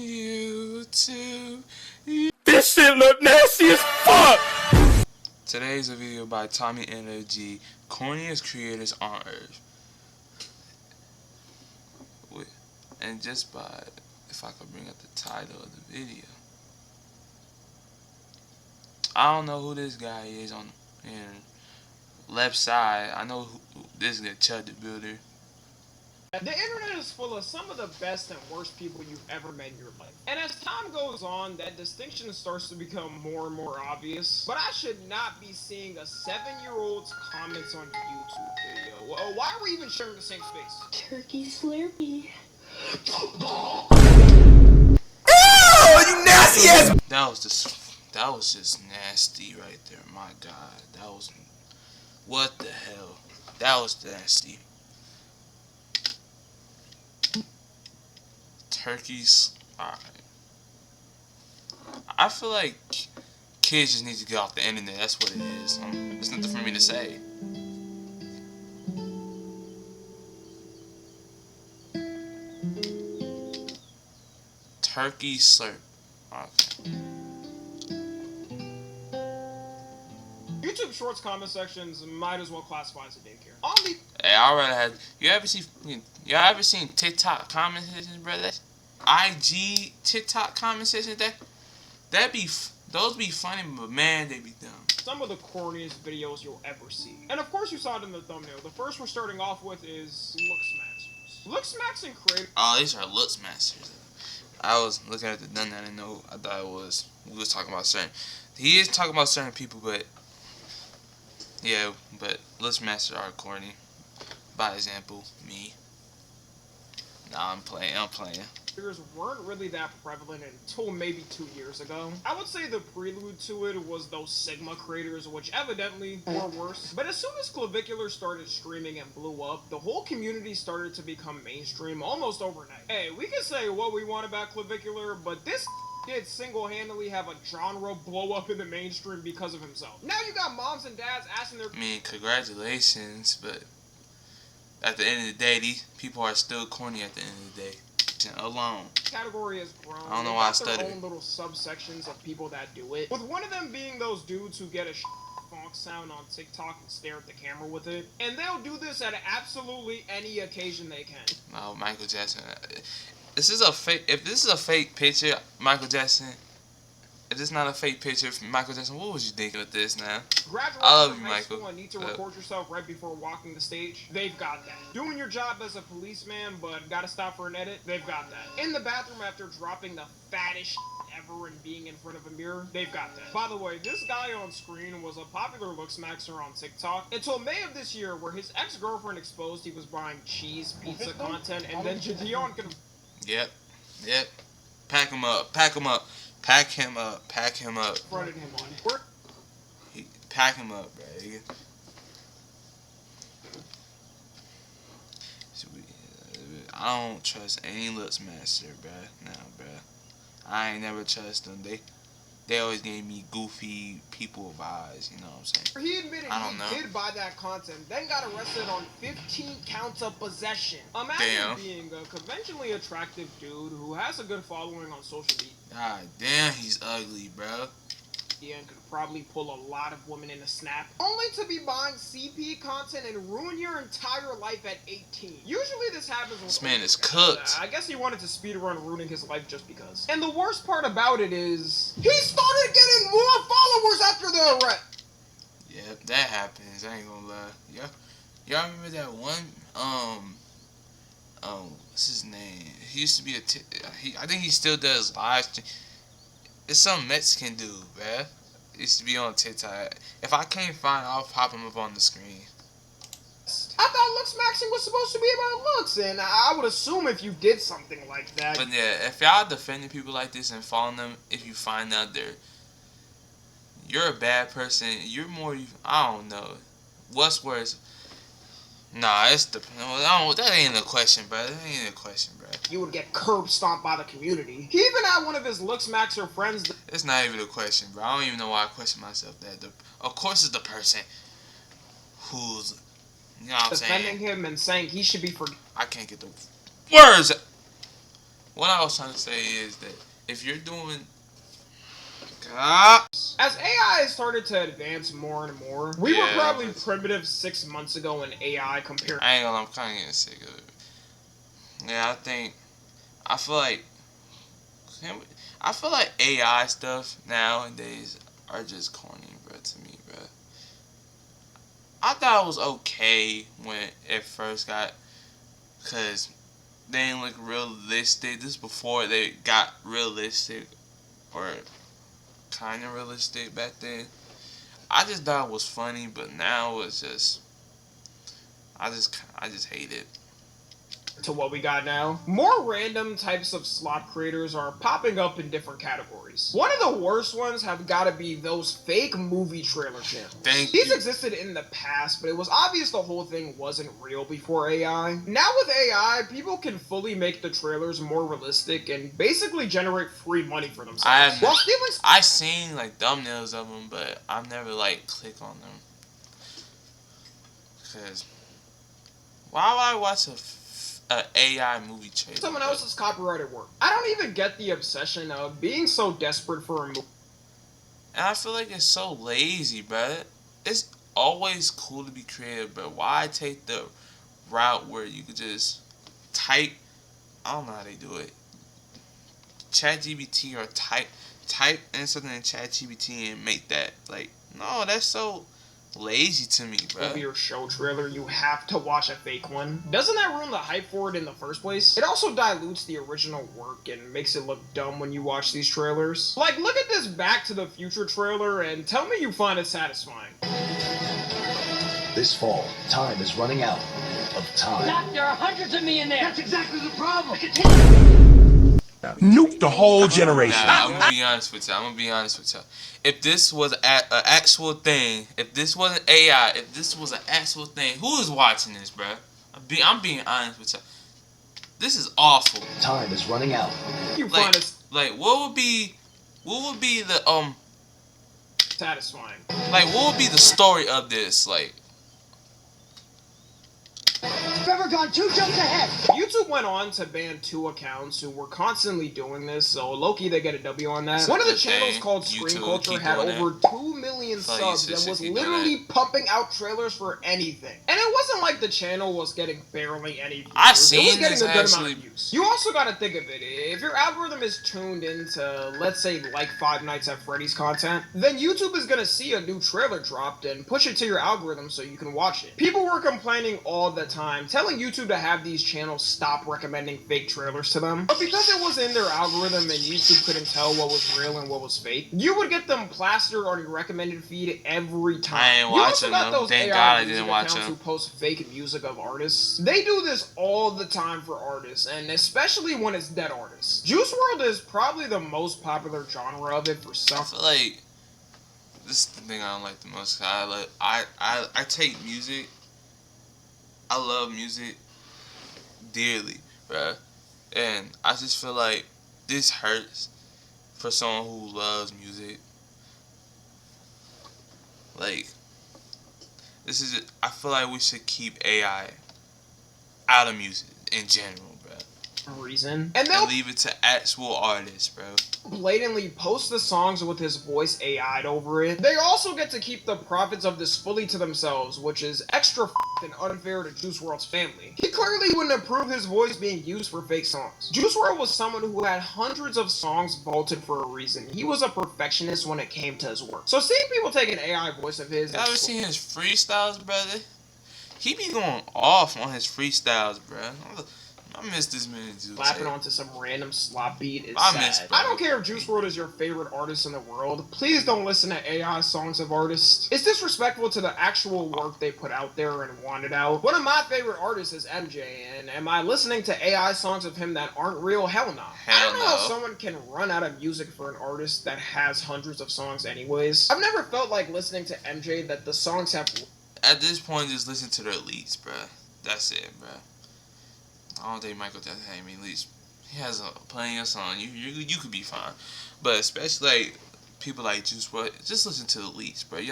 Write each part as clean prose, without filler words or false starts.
You too. This shit look nasty as fuck! Today's a video by Tommy Energy, Corniest creators on Earth. And just by, if I could bring up the title of the video. I don't know who this guy is on in left side. I know who this is, Chud the Builder. The internet is full of some of the best and worst people you've ever met in your life. And as time goes on, that distinction starts to become more and more obvious. But I should not be seeing a 7-year-old's comments on YouTube video. Why are we even sharing the same space? Turkey Slurpee. Ew, you nasty ass! That was just nasty right there. My God, what the hell? That was nasty. Turkeys. Alright. I feel like kids just need to get off the internet. That's what it is. There's nothing for me to say. Turkey slurp. Okay. YouTube Shorts comment sections might as well classify as a daycare. Hey, I already had. You ever seen TikTok comment sections, brother? IG TikTok comment sections. Those be funny, but man, they be dumb. Some of the corniest videos you'll ever see. And of course you saw it in the thumbnail. The first we're starting off with is Looks Masters. Looks Maxing creator. Oh, these are Looks Masters. I was looking at the thumbnail. I didn't know. I thought we was talking about certain. He is talking about certain people, but yeah, but Looks Masters are corny. By example, me. Nah, I'm playing. Weren't really that prevalent until maybe 2 years ago. I would say the prelude to it was those Sigma creators, which evidently were worse. But as soon as Clavicular started streaming and blew up, the whole community started to become mainstream almost overnight. Hey, we can say what we want about Clavicular, but this did single-handedly have a genre blow up in the mainstream because of himself. Now you got moms and dads asking their— I mean, congratulations, but at the end of the day, these people are still corny at the end of the day. Alone. Category has grown. I don't know why I stuttered. stuttered. Their own little subsections of people that do it. With one of them being those dudes who get a funk sound on TikTok and stare at the camera with it. And they'll do this at absolutely any occasion they can. Oh, Michael Jackson. This is a fake. If this is a fake picture, Michael Jackson. If this is not a fake picture of Michael Jackson, what was you thinking of this now? Graduating I love from you, high Michael. school and need to record yourself right before walking the stage? They've got that. Doing your job as a policeman, but gotta stop for an edit? They've got that. In the bathroom after dropping the fattest ever and being in front of a mirror? They've got that. By the way, this guy on screen was a popular Looks Maxer on TikTok until May of this year, where his ex-girlfriend exposed he was buying cheese pizza content, and then Jadion could— Yep. Pack him up. fronted him on it. Pack him up, bro. I don't trust any Looks Master, bro. Nah, bro. I ain't never trust them. They always gave me goofy people vibes, you know what I'm saying? He admitted he did buy that content, then got arrested on 15 counts of possession. Imagine being a conventionally attractive dude who has a good following on social media. God damn, he's ugly, bro. And could probably pull a lot of women in a snap, only to be buying CP content and ruin your entire life at 18. Usually this happens with— This man is cooked. I guess he wanted to speedrun ruining his life just because. And the worst part about it is, he started getting more followers after the arrest. Yep, that happens. I ain't gonna lie. Y'all remember that one? What's his name? He used to be I think he still does live stream. It's some Mexican dude, bruh. Used to be on TikTok. If I can't find it, I'll pop him up on the screen. I thought Looks Maxing was supposed to be about looks, and I would assume if you did something like that. But yeah, if y'all defending people like this and following them, if you find out you're a bad person, I don't know. What's worse? Nah, that ain't a question, bro. That ain't a question, bro. You would get curb stomped by the community. He even had one of his Looks Maxer friends. It's not even a question, bro. I don't even know why I question myself that. Of course, it's the person who's, you know what I'm saying, defending him and saying he should be forgiven. I can't get the words. What? what I was trying to say is that if you're doing, God, As AI started to advance more and more, we were probably primitive 6 months ago in AI compared. I ain't gonna. I'm kind of getting sick of it. Yeah, I feel like, I feel like AI stuff nowadays are just corny, bro. To me, bro. I thought it was okay when it first got, cause they didn't look realistic. This before they got realistic, or kind of realistic back then. I just thought it was funny, but now it's just, I just hate it. To what we got now. More random types of slot creators are popping up in different categories. One of the worst ones have got to be those fake movie trailer channels. These existed in the past, but it was obvious the whole thing wasn't real before AI. Now with AI, people can fully make the trailers more realistic and basically generate free money for themselves. I've seen like thumbnails of them, but I've never like click on them. Because why would I watch a AI movie trailer? Someone else's copyrighted work. I don't even get the obsession of being so desperate for a movie. And I feel like it's so lazy, bro. It's always cool to be creative, but why take the route where you could just type, I don't know how they do it, ChatGPT, or type in something in ChatGPT and make that, like, no, that's so lazy to me, bro. Movie or show trailer, you have to watch a fake one. Doesn't that ruin the hype for it in the first place? It also dilutes the original work and makes it look dumb when you watch these trailers. Like, look at this Back to the Future trailer and tell me you find it satisfying. This fall, time is running out of time. Doc, there are hundreds of me in there. That's exactly the problem. Nuke the whole generation. Nah, I'm gonna be honest with y'all. If this was an actual thing, if this wasn't AI, if this was an actual thing, who is watching this, bro? I'm being honest with y'all. This is awful. Time is running out. Like what would be the satisfying? Like what would be the story of this? Like, Ever gone 2 jumps ahead. YouTube went on to ban 2 accounts who were constantly doing this, so low-key they get a W on that. One of the channels called Screen Culture had over 2 million subs and was literally pumping out trailers for anything. And it wasn't like the channel was getting barely any views. I've seen it was getting this a good actually. amount of views. You also gotta think of it. If your algorithm is tuned into, let's say, like Five Nights at Freddy's content, then YouTube is gonna see a new trailer dropped and push it to your algorithm so you can watch it. People were complaining all the time, telling YouTube to have these channels stop recommending fake trailers to them. But because it was in their algorithm and YouTube couldn't tell what was real and what was fake, you would get them plastered on your recommended feed every time. I ain't watching them. Thank God I didn't watch them. Who post fake music of artists. They do this all the time for artists, and especially when it's dead artists. Juice WRLD is probably the most popular genre of it for some. I feel like this is the thing I don't like the most. I take music. I love music dearly, bruh. And I just feel like this hurts for someone who loves music. Like, I feel like we should keep AI out of music in general, bruh. Reason. And leave it to actual artists, bro. Blatantly post the songs with his voice AI'd over it. They also get to keep the profits of this fully to themselves, which is extra f***ing unfair to Juice WRLD's family. He clearly wouldn't approve his voice being used for fake songs. Juice WRLD was someone who had hundreds of songs vaulted for a reason. He was a perfectionist when it came to his work. So seeing people take an AI voice of his... Y'all ever seen his freestyles, brother? He be going off on his freestyles, bro. I miss this man, dude. Slapping onto some random slop beat is sad. I don't care if Juice WRLD is your favorite artist in the world. Please don't listen to AI songs of artists. It's disrespectful to the actual work they put out there and wanted out. One of my favorite artists is MJ, and am I listening to AI songs of him that aren't real? Hell no. I don't know how someone can run out of music for an artist that has hundreds of songs anyways. I've never felt like listening to MJ that the songs have... At this point, just listen to the elites, bruh. That's it, bruh. I don't think Michael Jackson had any elites. He has plenty of songs. You could be fine. But especially like people like Juice WRLD, just listen to the elites, bruh.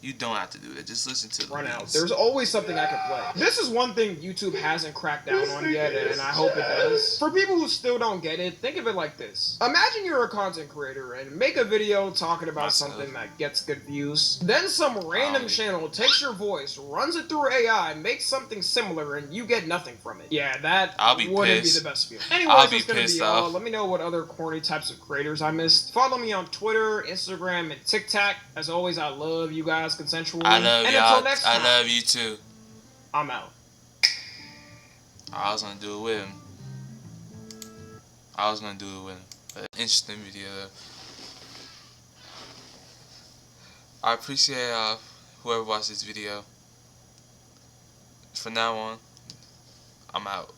You You don't have to do that. Just listen to the Run out. beats. There's always something I can play. This is one thing YouTube hasn't cracked down on yet, and I hope it does. For people who still don't get it, think of it like this. Imagine you're a content creator and make a video talking about something that gets good views. Then some random channel takes your voice, runs it through AI, makes something similar, and you get nothing from it. Yeah, that wouldn't be the best feeling. Anyways, that's gonna be all. Let me know what other corny types of creators I missed. Follow me on Twitter, Instagram, and TikTok. As always, I love you guys consensually. I love and y'all. until next time, I love you too. I'm out. I was gonna do it with him. But interesting video though. I appreciate whoever watched this video. From now on, I'm out.